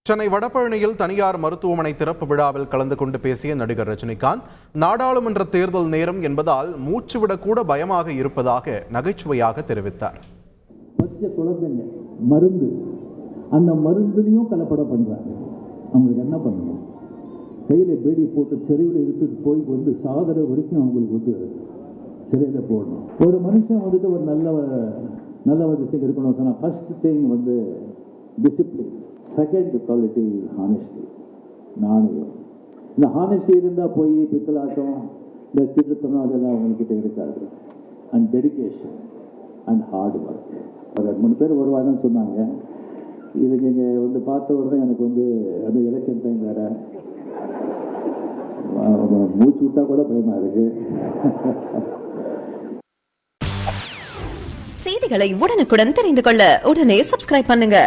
சென்னை வடபழனியில் தனியார் மருத்துவமனை திறப்பு விழாவில் கலந்து கொண்டு பேசிய நடிகர் ரஜினிகாந்த், நாடாளுமன்ற தேர்தல் நேரம் என்பதால் மூச்சுவிடக்கூட பயமாக இருப்பதாக நகைச்சுவையாக தெரிவித்தார். மருந்து அந்த மருந்துலையும் கலப்படம் பண்றாங்க. அவங்களுக்கு என்ன பண்ணணும்? கையில பேடி போட்டு தெருவில் எடுத்துட்டு போய் சாதனை வரைக்கும் அவங்களுக்கு சிறையில போடணும். ஒரு மனுஷன் ஒரு நல்ல விஷயம் இருக்கணும் சொன்னா first thing discipline. Second quality honesty, நாணயம். இந்த ஹானஸ்டி இருந்தால் போய் பித்தலாட்டம், இந்த திருத்தனம் அதெல்லாம் அவங்கக்கிட்ட இருக்காது. And dedication and hard work. ஒரு 3 பேர் வருவாங்கன்னு சொன்னாங்க. இதுக்கு இங்கே பார்த்த உடனே எனக்கு அது எலெக்ஷன் டைம் வேறு, மூச்சு விட்டா கூட பயமாக இருக்கு. செய்திகளை உடனுக்குடன் தெரிந்து கொள்ள உடனே சப்ஸ்கிரைப் பண்ணுங்க.